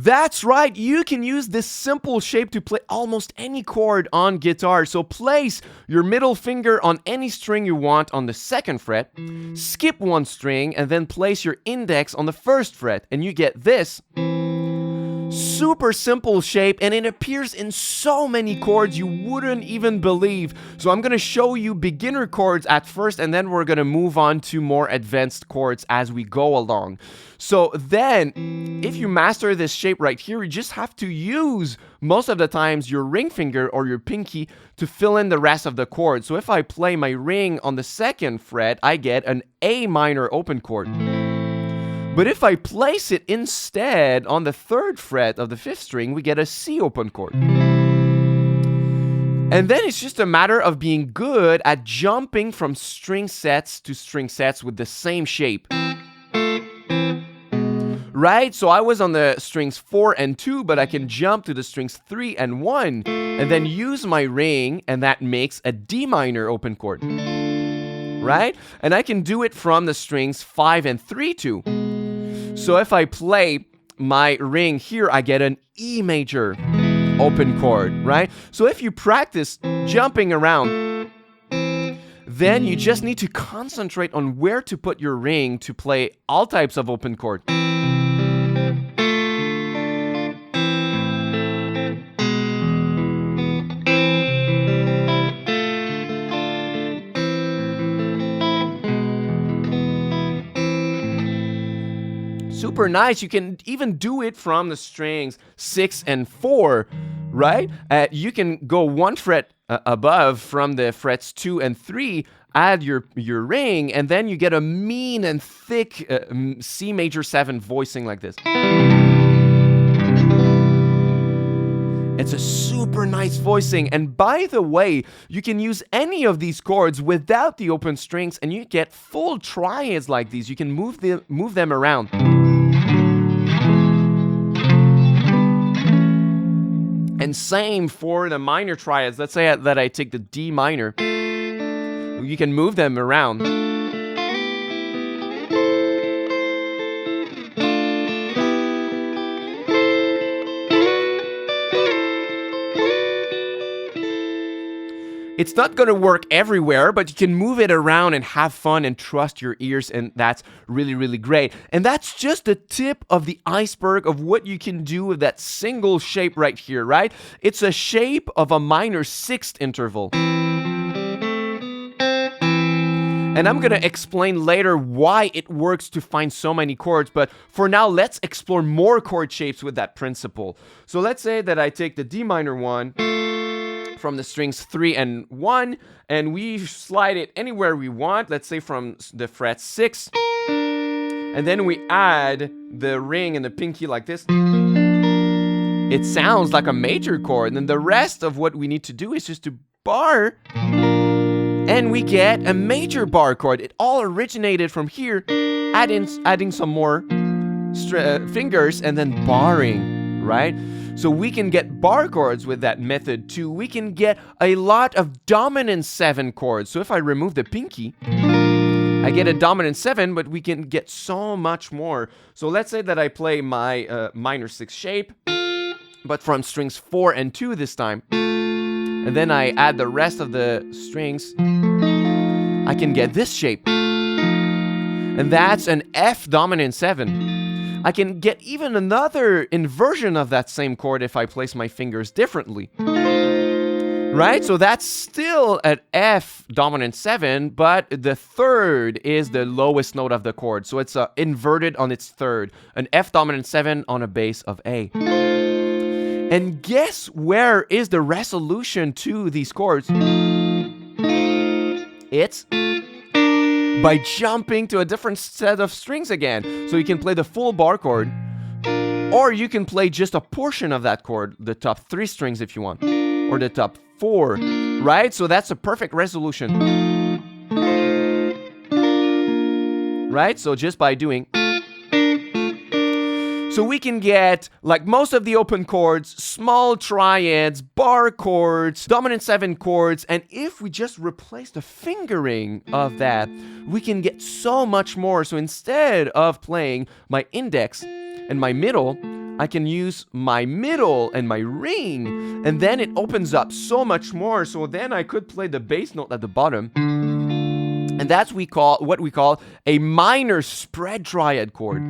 That's right, you can use this simple shape to play almost any chord on guitar. So place your middle finger on any string you want on the 2nd fret, skip one string, and then place your index on the 1st fret, and you get this super simple shape, and it appears in so many chords you wouldn't even believe. So I'm gonna show you beginner chords at first, and then we're gonna move on to more advanced chords as we go along. So then, if you master this shape right here, you just have to use most of the times your ring finger or your pinky to fill in the rest of the chords. So if I play my ring on the 2nd fret, I get an A minor open chord. But if I place it instead on the 3rd fret of the 5th string, we get a C open chord. And then it's just a matter of being good at jumping from string sets to string sets with the same shape. Right? So I was on the strings 4 and 2, but I can jump to the strings 3 and 1, and then use my ring, and that makes a D minor open chord. Right? And I can do it from the strings 5 and 3 too. So if I play my ring here, I get an E major open chord, right? So if you practice jumping around, then you just need to concentrate on where to put your ring to play all types of open chord. Super nice. You can even do it from the strings 6 and 4, right? You can go 1 fret above from the frets 2 and 3, add your ring, and then you get a mean and thick C major 7 voicing like this. It's a super nice voicing. And by the way, you can use any of these chords without the open strings, and you get full triads like these. You can move them around. And same for the minor triads. Let's say that I take the D minor. You can move them around. It's not going to work everywhere, but you can move it around and have fun and trust your ears, and that's really, really great. And that's just the tip of the iceberg of what you can do with that single shape right here, right? It's a shape of a minor 6th interval. And I'm going to explain later why it works to find so many chords, but for now, let's explore more chord shapes with that principle. So let's say that I take the D minor one from the strings 3 and 1, and we slide it anywhere we want, let's say from the fret 6, and then we add the ring and the pinky like this. It sounds like a major chord, and then the rest of what we need to do is just to bar, and we get a major bar chord. It all originated from here, adding some more fingers and then barring, right? So we can get bar chords with that method too. We can get a lot of dominant 7 chords. So if I remove the pinky, I get a dominant 7, but we can get so much more. So let's say that I play my minor 6 shape, but from strings 4 and 2 this time. And then I add the rest of the strings. I can get this shape. And that's an F dominant 7. I can get even another inversion of that same chord if I place my fingers differently. Right? So that's still an F dominant 7, but the 3rd is the lowest note of the chord. So it's inverted on its 3rd. An F dominant 7 on a bass of A. And guess where is the resolution to these chords? It's by jumping to a different set of strings again. So you can play the full bar chord, or you can play just a portion of that chord, the top 3 strings if you want, or the top 4, right? So that's a perfect resolution. Right? So just by doing... So we can get, like most of the open chords, small triads, bar chords, dominant 7 chords, and if we just replace the fingering of that, we can get so much more. So instead of playing my index and my middle, I can use my middle and my ring, and then it opens up so much more. So then I could play the bass note at the bottom. And that's what we call a minor spread triad chord.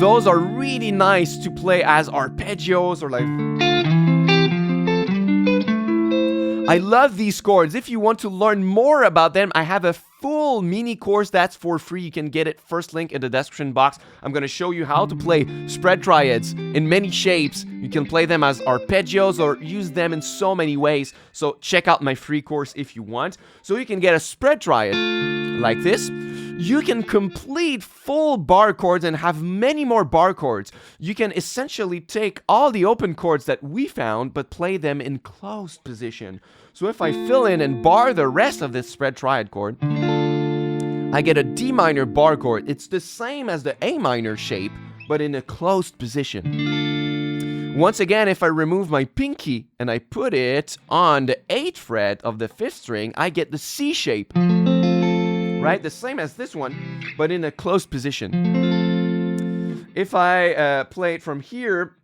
Those are really nice to play as arpeggios or like... I love these chords. If you want to learn more about them, I have a full mini course that's for free. You can get it, first link in the description box. I'm going to show you how to play spread triads in many shapes. You can play them as arpeggios or use them in so many ways. So check out my free course if you want. So you can get a spread triad like this. You can complete full bar chords and have many more bar chords. You can essentially take all the open chords that we found, but play them in closed position. So if I fill in and bar the rest of this spread triad chord, I get a D minor bar chord. It's the same as the A minor shape, but in a closed position. Once again, if I remove my pinky and I put it on the 8th fret of the 5th string, I get the C shape. Right? The same as this one, but in a closed position. If I play it from here,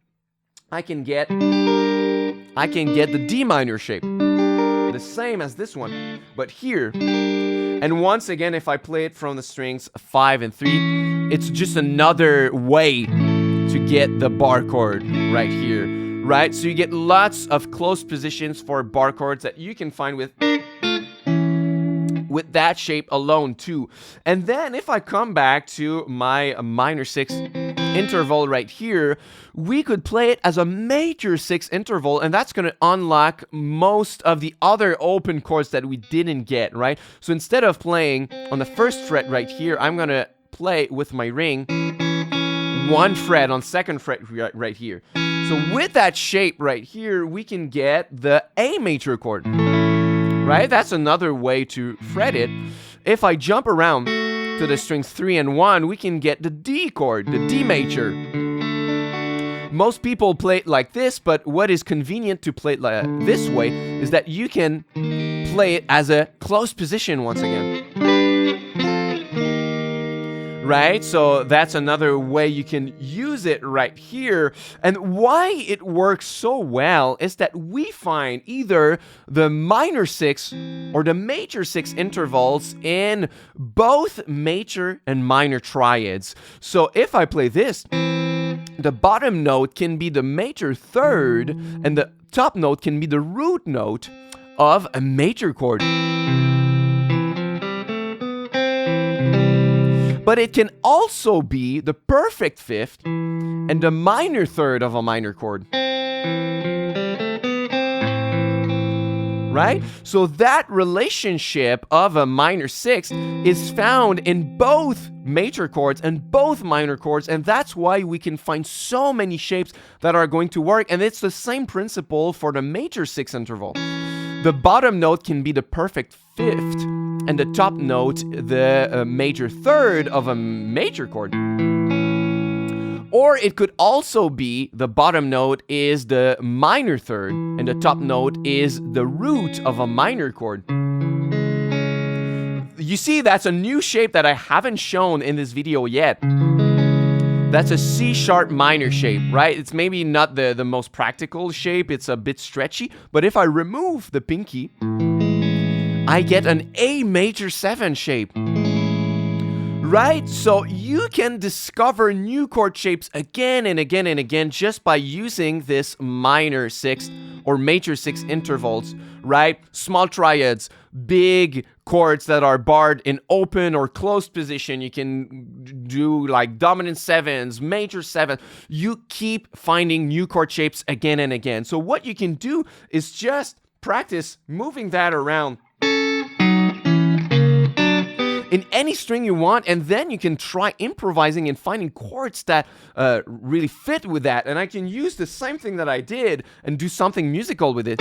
I can get the D minor shape. The same as this one, but here. And once again, if I play it from the strings 5 and 3, it's just another way to get the bar chord right here. Right? So you get lots of closed positions for bar chords that you can find with that shape alone too. And then if I come back to my minor 6 interval right here, we could play it as a major 6 interval, and that's going to unlock most of the other open chords that we didn't get, right? So instead of playing on the 1st fret right here, I'm going to play with my ring 1 fret on 2nd fret right here. So with that shape right here, we can get the A major chord. Right? That's another way to fret it. If I jump around to the strings 3 and 1, we can get the D chord, the D major. Most people play it like this, but what is convenient to play it like this way is that you can play it as a closed position once again. Right? So that's another way you can use it right here. And why it works so well is that we find either the minor 6 or the major 6 intervals in both major and minor triads. So if I play this, the bottom note can be the major 3rd and the top note can be the root note of a major chord. But it can also be the perfect 5th and the minor 3rd of a minor chord. Right? So that relationship of a minor 6 is found in both major chords and both minor chords, and that's why we can find so many shapes that are going to work. And it's the same principle for the major 6 interval. The bottom note can be the perfect 5th, and the top note, the major 3rd of a major chord. Or it could also be the bottom note is the minor 3rd, and the top note is the root of a minor chord. You see, that's a new shape that I haven't shown in this video yet. That's a C sharp minor shape, right? It's maybe not the most practical shape. It's a bit stretchy. But if I remove the pinky, I get an A major 7 shape. Right? So you can discover new chord shapes again and again and again just by using this minor 6 or major 6 intervals, right? Small triads, big chords that are barred in open or closed position. You can do like dominant 7s, major 7. You keep finding new chord shapes again and again. So what you can do is just practice moving that around in any string you want, and then you can try improvising and finding chords that really fit with that. And I can use the same thing that I did and do something musical with it.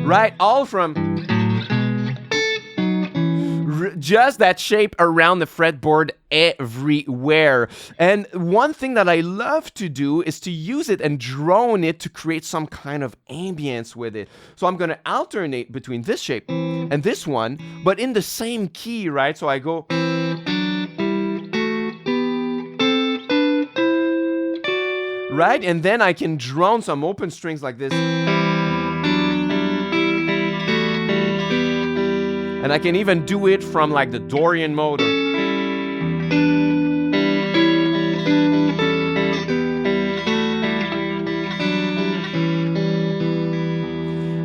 Right, all from just that shape around the fretboard everywhere. And one thing that I love to do is to use it and drone it to create some kind of ambience with it. So I'm going to alternate between this shape and this one, but in the same key, right? So I go... right? And then I can drone some open strings like this. And I can even do it from like the Dorian mode.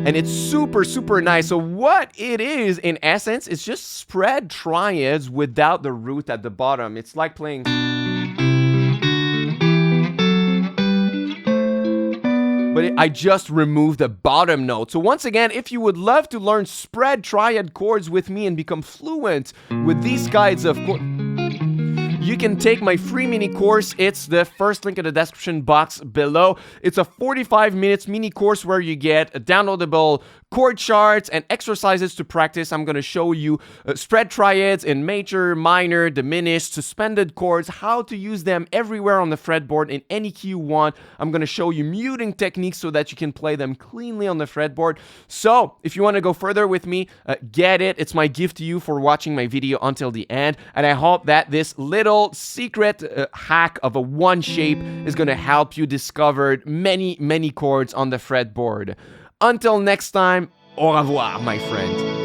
And it's super, super nice. So what it is, in essence, is just spread triads without the root at the bottom. It's like playing... but I just removed the bottom note. So once again, if you would love to learn spread triad chords with me and become fluent with these kinds of chords, you can take my free mini course. It's the first link in the description box below. It's a 45 minutes mini course where you get a downloadable chord charts and exercises to practice. I'm going to show you spread triads in major, minor, diminished, suspended chords, how to use them everywhere on the fretboard in any key you want. I'm going to show you muting techniques so that you can play them cleanly on the fretboard. So if you want to go further with me, get it. It's my gift to you for watching my video until the end. And I hope that this little secret hack of a one shape is going to help you discover many, many chords on the fretboard. Until next time, au revoir, my friend.